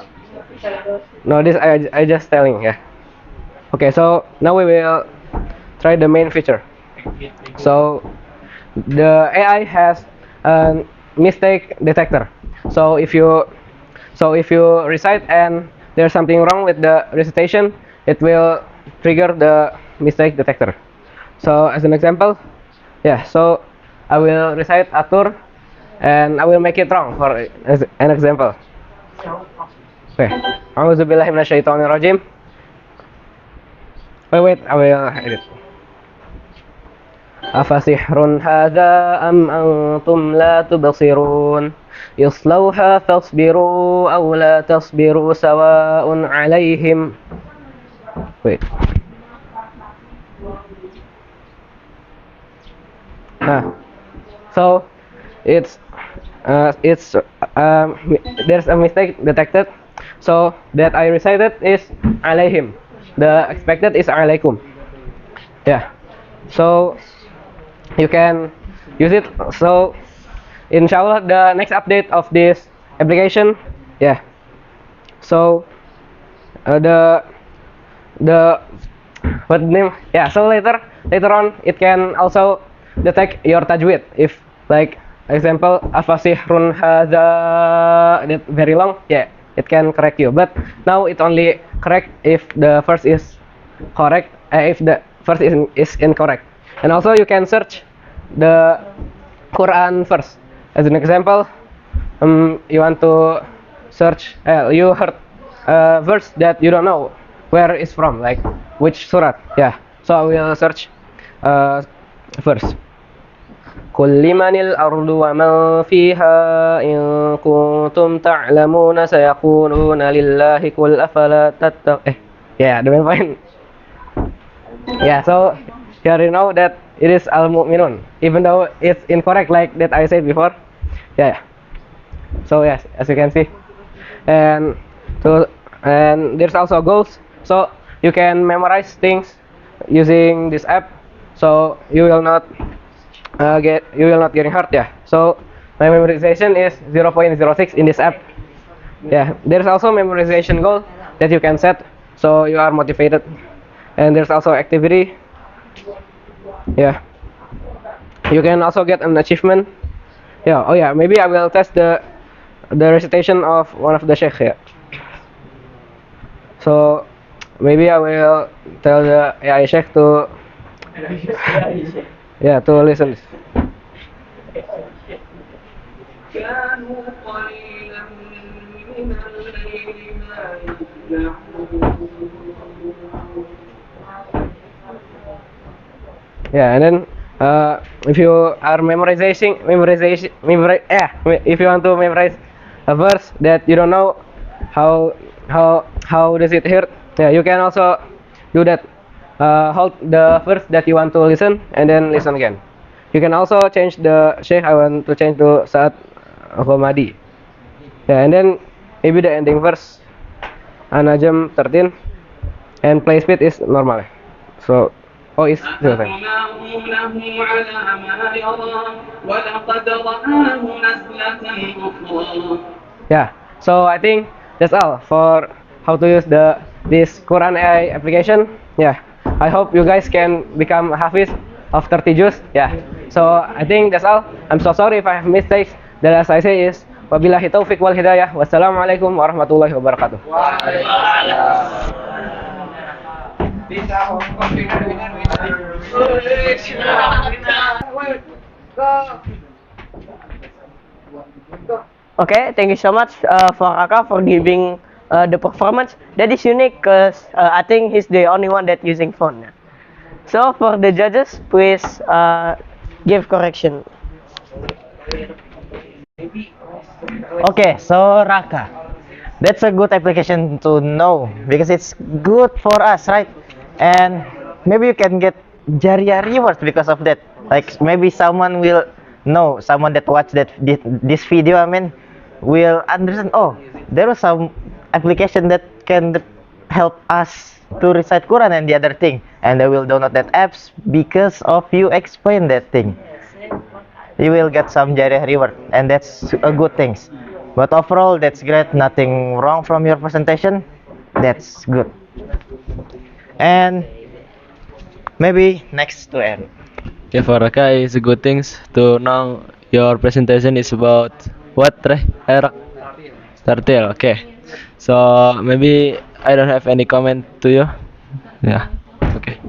No, this I just telling. Yeah. Okay, so now we will try the main feature. So the AI has a mistake detector. So if you recite and there's something wrong with the recitation, it will trigger the mistake detector. So as an example, so I will recite Atur and I will make it wrong for as an example. Okay. A'udzubillahi minasyaitonirrajim. Wait, I will edit. Afasihrun hadza am antum la tubsirun yaslawha fasbiru aw la tasbiru sawa'un 'alaihim. Wait. So there's a mistake detected. So that I recited is alaihim. The expected is alaikum. Yeah. So you can use it. So inshallah the next update of this application, so the what name? Yeah. So later on it can also detect your tajwid. If like example afasihrun hadza, that very long, it can correct you. But now it only correct if the first is correct, if the first is incorrect. And also you can search the Quran first. As an example, you want to search, you heard a verse that you don't know where it's from, like which surat. Yeah. So I will search first. قل لمن الأرض ومن فيها إن كنتم تعلمون سيقولون لله قل أفلا تتقون. Yeah, the main point. Yeah, so you already know that it is Al-Mu'minun, even though it's incorrect like that I said before. Yeah. So yes, as you can see, and there's also goals. So you can memorize things using this app. So you will not getting hurt. Yeah. So my memorization is 0.06 in this app. Yeah. There's also memorization goal that you can set, so you are motivated. And there's also activity. Yeah. You can also get an achievement. Yeah. Oh yeah. Maybe I will test the recitation of one of the sheikh here. So maybe I will tell the AI Sheikh to yeah, to listen. Yeah, and then if you are if you want to memorize a verse that you don't know how does it hurt, yeah, you can also do that. Hold the verse that you want to listen and then listen again. You can also change the sheikh. I want to change to Saat Ahmadi. Yeah, and then maybe the ending verse An-Najm 13 and play speed is normal. So oh it's the same. Yeah, so I think that's all for how to use this Quran AI application. Yeah, I hope you guys can become Hafiz of 30 juz. Yeah, so I think that's all. I'm so sorry if I have mistakes. The last I say is wabillahi taufiq wal hidayah. Wassalamualaikum warahmatullahi wabarakatuh. Okay, thank you so much for Raka for giving the performance. That is unique because I think he's the only one that using phone. So for the judges, please give correction. Okay, so Raka, that's a good application to know because it's good for us, right? And maybe you can get Jariah rewards because of that. Like maybe someone will know, someone that watched this video, I mean, will understand. Oh, there was some application that can help us to recite Quran and the other thing, and they will download that apps because of you explain that thing. You will get some Jariah reward, and that's a good thing. But overall, that's great. Nothing wrong from your presentation. That's good. And maybe next to end. Okay, for Raka, it's a good things to know your presentation is about what, Rek? Tartil, okay. So maybe I don't have any comment to you. Yeah, okay.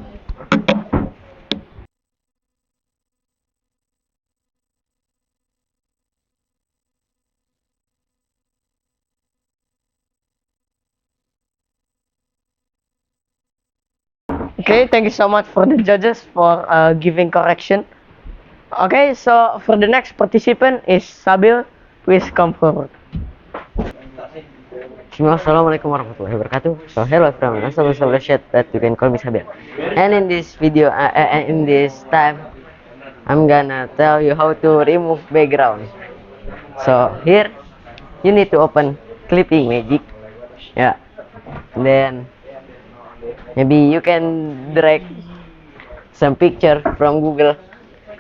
Okay, thank you so much for the judges for giving correction. Okay, so for the next participant is Sabil. Please come forward. Assalamualaikum warahmatullahi wabarakatuh. So hello everyone, I'm so glad that you can call me Sabil. And in this video, in this time, I'm gonna tell you how to remove background. So here, you need to open Clipping Magic. Yeah. Then maybe you can drag some picture from Google,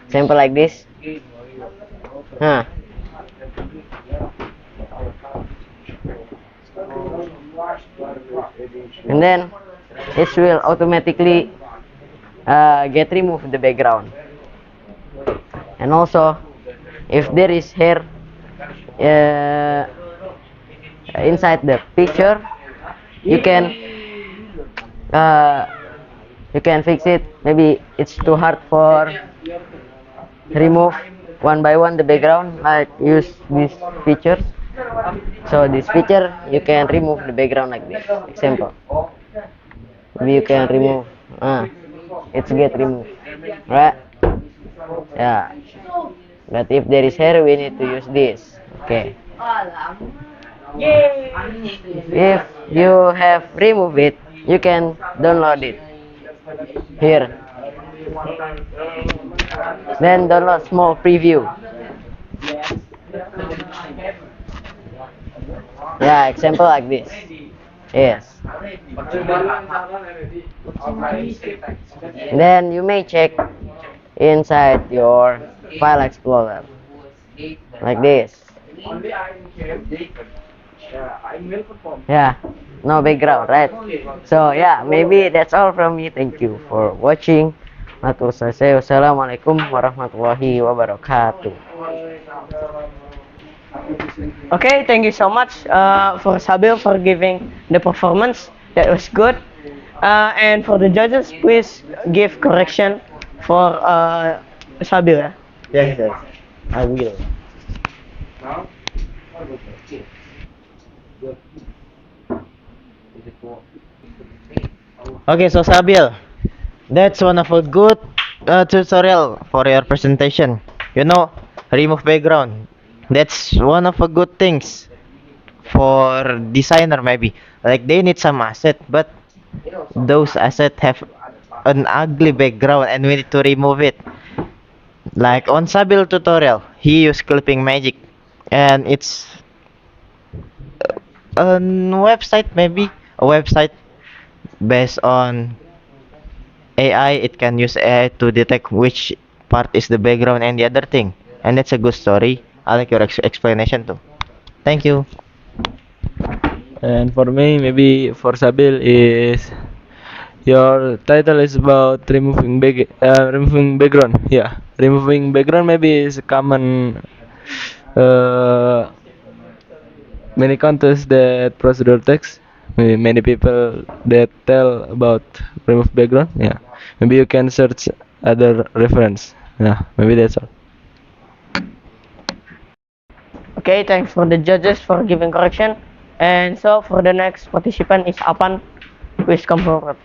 sample like this. And then it will automatically get removed the background. And also, if there is hair inside the picture, you can fix it. Maybe it's too hard for remove one by one the background, like use these features. So this feature you can remove the background like this. Example, maybe you can remove it's get removed, right? Yeah, but if there is hair we need to use this. Okay, if you have removed it, you can download it here, then download small preview. Yeah, example like this. Yes. Then you may check inside your file explorer like this. Yeah, no background, right? So yeah, maybe that's all from me. Thank you for watching. Wassalamualaikum warahmatullahi wabarakatuh. Okay, thank you so much for Sabil for giving the performance. That was good. And for the judges, please give correction for Sabil. Yeah? Yes, yes. I will. Okay, so Sabil, that's one of a good tutorial for your presentation. You know, remove background. That's one of the good things for designer maybe. Like they need some asset, but those assets have an ugly background and we need to remove it. Like on Sabil tutorial, he used clipping magic, and it's a website maybe a website based on AI. It can use AI to detect which part is the background and the other thing, and that's a good story. I like your explanation too. Thank you. And for me, maybe for Sabil is your title is about removing background. Yeah, removing background maybe is a common uh, many contests that procedure text. Maybe many people that tell about remove background. Yeah, maybe you can search other reference. Yeah, maybe that's all. Okay, thanks for the judges for giving correction. And so for the next participant is Apan. Please come forward.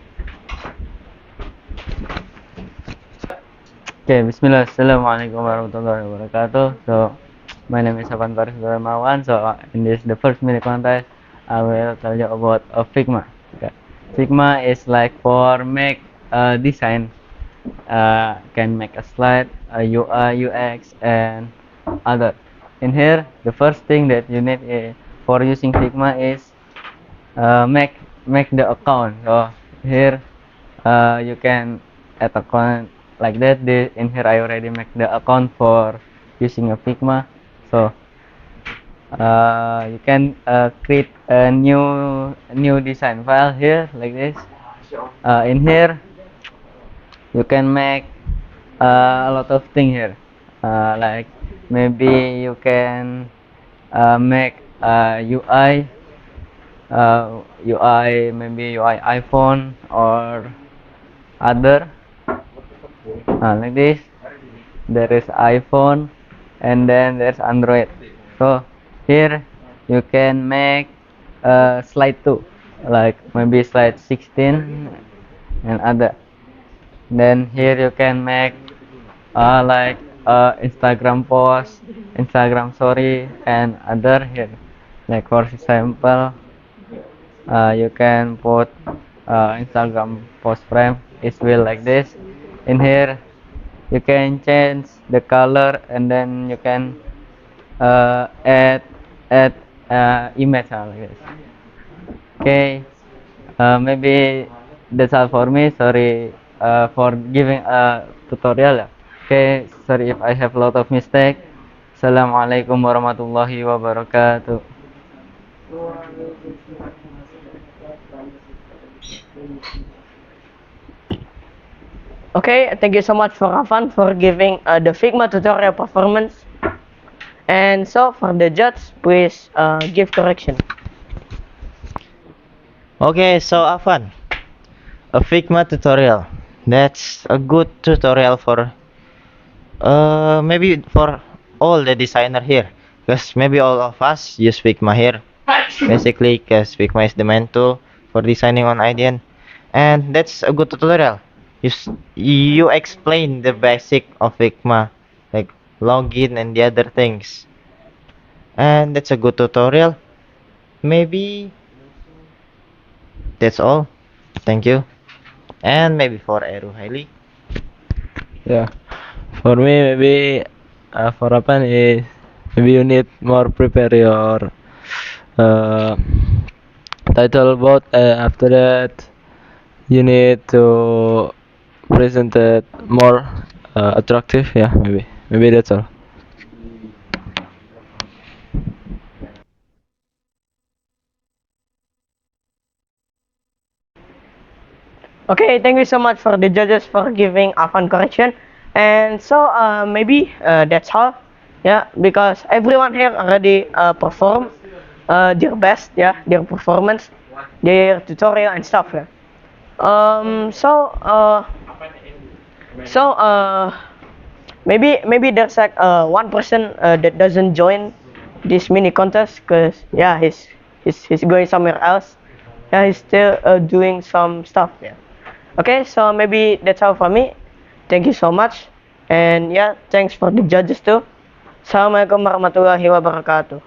Okay, Bismillah. Assalamualaikum warahmatullahi wabarakatuh. So, my name is Avan Paris Darmawan. So, in this the first mini contest, I will tell you about Figma. Okay. Figma is like for make design, can make a slide, a UI, UX, and other. In here, the first thing that you need for using Figma is make the account. So here you can add account like that. In here I already make the account for using a Figma. So you can create a new design file here like this. In here you can make a lot of things here, like maybe you can make UI, maybe UI iPhone or other, like this. There is iPhone and then there's Android. So here you can make a slide too, like maybe slide 16 and other. Then here you can make like Instagram post, Instagram story, and other here. Like for example, you can put Instagram post frame is will like this. In here you can change the color and then you can add image like this. Okay, maybe that's all for me. Sorry for giving a tutorial. Okay, sorry if I have a lot of mistake. Assalamualaikum warahmatullahi wabarakatuh. Okay, thank you so much for Afan for giving the Figma tutorial performance. And so for the judge, please give correction. Okay, so Afan, a Figma tutorial. That's a good tutorial for maybe for all the designer here, because maybe all of us use Figma here basically, because Figma is the main tool for designing on IDN, and that's a good tutorial. You explain the basic of Figma, like login and the other things, and that's a good tutorial. Maybe that's all. Thank you. And maybe for Eru Hailey. Yeah, for me maybe for Apan is maybe you need more prepare your uh, title about. After that you need to present it more attractive. Yeah, maybe that's all. Okay, thank you so much for the judges for giving Afan correction. And so maybe that's all. Yeah, because everyone here already perform their best, yeah, their performance. their tutorial and stuff. Yeah. Maybe there's like one person that doesn't join this mini contest because yeah he's going somewhere else. Yeah, he's still doing some stuff. Yeah. Okay, so maybe that's all for me. Thank you so much, and yeah, thanks for the judges too. Assalamualaikum warahmatullahi wabarakatuh.